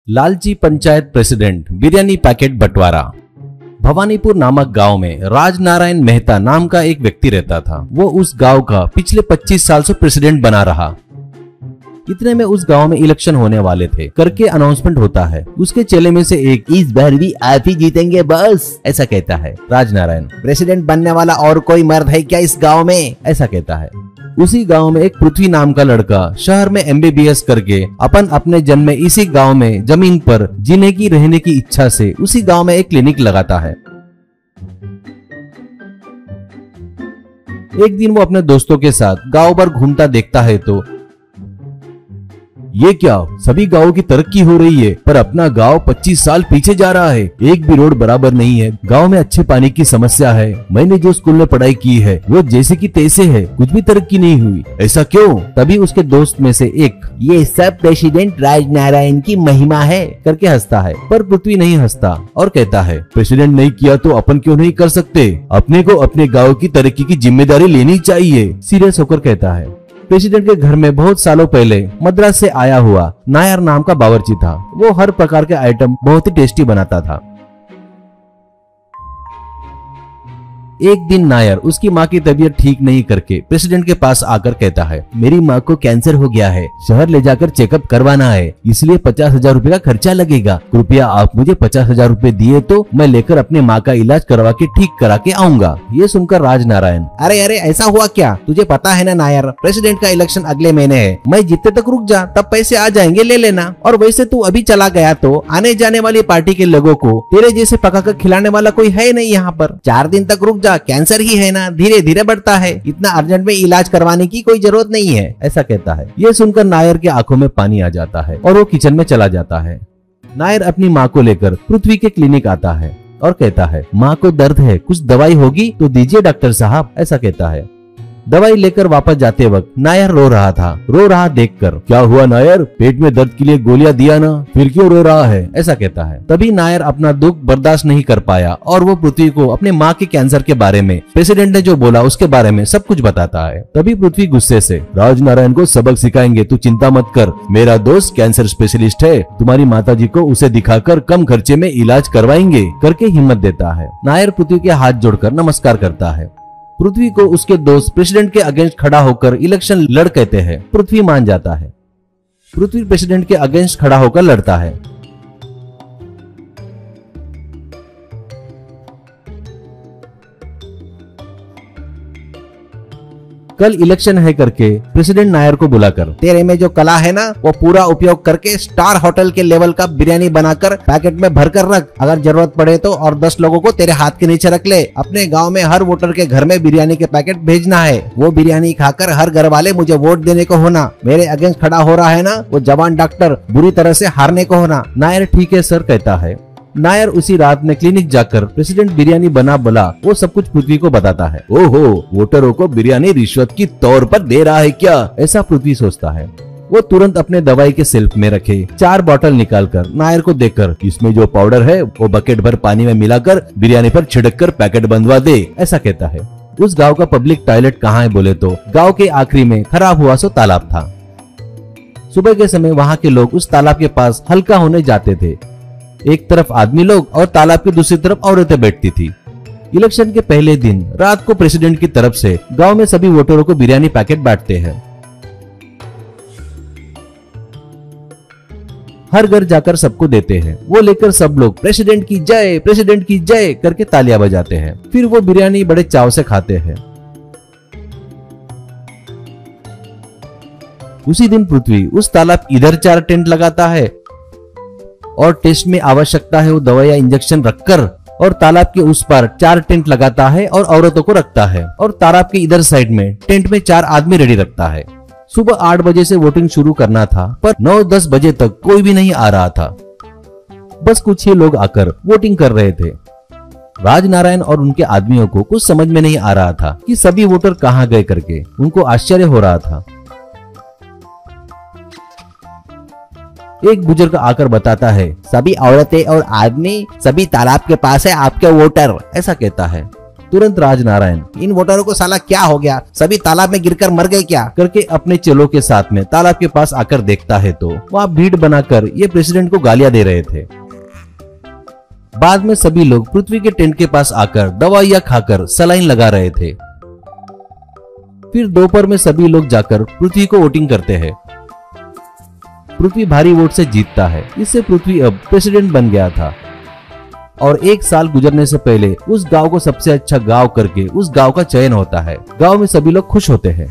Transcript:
लालची panchayat president biryani packet बंटवारा। भवानीपुर नामक गांव में राजनारायण मेहता नाम का एक व्यक्ति रहता था। वो उस गांव का पिछले 25 साल से प्रेसिडेंट बना रहा। इतने में उस गांव में इलेक्शन होने वाले थे करके अनाउंसमेंट होता है। उसके चेले में से एक, इस बार भी आप ही जीतेंगे बस, ऐसा कहता है। राजनारायण, प्रेसिडेंट बनने वाला और कोई मर्द है क्या इस गांव में, ऐसा कहता है। उसी गांव में एक पृथ्वी नाम का लड़का शहर में MBBS करके अपने जन्म में इसी गांव में जमीन पर जीने की रहने की इच्छा से उसी गांव में एक क्लिनिक लगाता है। एक दिन वो अपने दोस्तों के साथ गांव भर घूमता देखता है तो ये क्या, सभी गांवों की तरक्की हो रही है पर अपना गांव 25 साल पीछे जा रहा है। एक भी रोड बराबर नहीं है, गांव में अच्छे पानी की समस्या है, मैंने जो स्कूल में पढ़ाई की है वो जैसे की तैसे है, कुछ भी तरक्की नहीं हुई, ऐसा क्यों। तभी उसके दोस्त में से एक, ये सब प्रेसिडेंट राजनारायण की महिमा है करके हंसता है। पर पृथ्वी नहीं हंसता और कहता है, प्रेसिडेंट नहीं किया तो अपन क्यों नहीं कर सकते, अपने को अपने गाँव की तरक्की की जिम्मेदारी लेनी चाहिए, सीरियस होकर कहता है। प्रेसिडेंट के घर में बहुत सालों पहले मद्रास से आया हुआ नायर नाम का बावर्ची था। वो हर प्रकार के आइटम बहुत ही टेस्टी बनाता था। एक दिन नायर उसकी माँ की तबीयत ठीक नहीं करके प्रेसिडेंट के पास आकर कहता है, मेरी माँ को कैंसर हो गया है, शहर ले जाकर चेकअप करवाना है, इसलिए 50,000 रुपए का खर्चा लगेगा, कृपया आप मुझे 50,000 रुपए दिए तो मैं लेकर अपने माँ का इलाज करवा के ठीक करा के आऊंगा। ये सुनकर राजनारायण, अरे अरे ऐसा हुआ क्या, तुझे पता है ना नायर, प्रेसिडेंट का इलेक्शन अगले महीने है, मैं जीतते तक रुक जा, तब पैसे आ जाएंगे, ले लेना। और वैसे तू अभी चला गया तो आने जाने वाली पार्टी के लोगों को तेरे जैसे पकाकर खिलाने वाला कोई है नहीं यहाँ पर, 4 दिन तक रुक जा, कैंसर ही है ना, धीरे धीरे बढ़ता है, इतना अर्जेंट में इलाज करवाने की कोई जरूरत नहीं है, ऐसा कहता है। ये सुनकर नायर की आंखों में पानी आ जाता है और वो किचन में चला जाता है। नायर अपनी माँ को लेकर पृथ्वी के क्लिनिक आता है और कहता है, माँ को दर्द है, कुछ दवाई होगी तो दीजिए डॉक्टर साहब, ऐसा कहता है। दवाई लेकर वापस जाते वक्त नायर रो रहा था। रो रहा देखकर, क्या हुआ नायर, पेट में दर्द के लिए गोलियां दिया ना, फिर क्यों रो रहा है, ऐसा कहता है। तभी नायर अपना दुख बर्दाश्त नहीं कर पाया और वो पृथ्वी को अपने माँ के कैंसर के बारे में, प्रेसिडेंट ने जो बोला उसके बारे में सब कुछ बताता है। तभी पृथ्वी गुस्से से, राजनारायण को सबक सिखाएंगे, तू चिंता मत कर, मेरा दोस्त कैंसर स्पेशलिस्ट है, तुम्हारी माताजी को उसे दिखाकर कम खर्चे में इलाज करवाएंगे करके हिम्मत देता है। नायर पृथ्वी के हाथ जोड़कर नमस्कार करता है। पृथ्वी को उसके दोस्त प्रेसिडेंट के अगेंस्ट खड़ा होकर इलेक्शन लड़ कहते हैं। पृथ्वी मान जाता है। पृथ्वी प्रेसिडेंट के अगेंस्ट खड़ा होकर लड़ता है। कल इलेक्शन है करके प्रेसिडेंट नायर को बुलाकर, तेरे में जो कला है ना वो पूरा उपयोग करके स्टार होटल के लेवल का बिरयानी बनाकर पैकेट में भरकर रख, अगर जरूरत पड़े तो और 10 लोगों को तेरे हाथ के नीचे रख ले। अपने गांव में हर वोटर के घर में बिरयानी के पैकेट भेजना है, वो बिरयानी खाकर हर घर वाले मुझे वोट देने को होना। मेरे अगेंस्ट खड़ा हो रहा है ना वो जवान डॉक्टर बुरी तरह से हारने को होना। नायर ठीक है सर कहता है। नायर उसी रात में क्लिनिक जाकर प्रेसिडेंट बिरयानी बना बोला वो सब कुछ पृथ्वी को बताता है। ओहो, वोटरों को बिरयानी रिश्वत की तौर पर दे रहा है क्या, ऐसा पृथ्वी सोचता है। वो तुरंत अपने दवाई के शेल्फ में रखे 4 बॉटल निकालकर नायर को देकर, इसमें जो पाउडर है वो बकेट भर पानी में मिलाकर बिरयानी पर छिड़क कर पैकेट बंधवा दे, ऐसा कहता है। उस गाँव का पब्लिक टॉयलेट कहाँ है बोले तो गाँव के आखिरी में खराब हुआ सो तालाब था। सुबह के समय वहाँ के लोग उस तालाब के पास हल्का होने जाते थे। एक तरफ आदमी लोग और तालाब की दूसरी तरफ औरतें बैठती थी। इलेक्शन के पहले दिन रात को प्रेसिडेंट की तरफ से गांव में सभी वोटरों को बिरयानी पैकेट बांटते हैं। हर घर जाकर सबको देते हैं। वो लेकर सब लोग प्रेसिडेंट की जय करके तालियां बजाते हैं। फिर वो बिरयानी बड़े चाव से खाते हैं। उसी दिन पृथ्वी उस तालाब इधर 4 टेंट लगाता है और टेस्ट में आवश्यकता है वो दवा या इंजेक्शन रखकर, और तालाब के उस पार 4 टेंट लगाता है और औरतों को रखता है, और तालाब के इधर साइड में टेंट में 4 आदमी रेडी रखता है। सुबह 8 बजे से वोटिंग शुरू करना था पर 9-10 बजे तक कोई भी नहीं आ रहा था। बस कुछ ही लोग आकर वोटिंग कर रहे थे। राजनारायण और उनके आदमियों को कुछ समझ में नहीं आ रहा था कि सभी वोटर कहाँ गए करके। उनको आश्चर्य हो रहा था। एक बुजुर्ग आकर बताता है, सभी औरतें और आदमी सभी तालाब के पास है आपके वोटर, ऐसा कहता है। तुरंत राजनारायण इन वोटरों को साला क्या हो गया, सभी तालाब में गिरकर मर गए क्या? करके अपने चेलों के साथ में तालाब के पास आकर देखता है तो वहाँ भीड़ बनाकर ये प्रेसिडेंट को गालियां दे रहे थे। बाद में सभी लोग पृथ्वी के टेंट के पास आकर दवाइयां खाकर सलाइन लगा रहे थे। फिर दोपहर में सभी लोग जाकर पृथ्वी को वोटिंग करते हैं। पृथ्वी भारी वोट से जीतता है। इससे पृथ्वी अब प्रेसिडेंट बन गया था और 1 साल गुजरने से पहले उस गांव को सबसे अच्छा गांव करके उस गांव का चयन होता है। गांव में सभी लोग खुश होते हैं।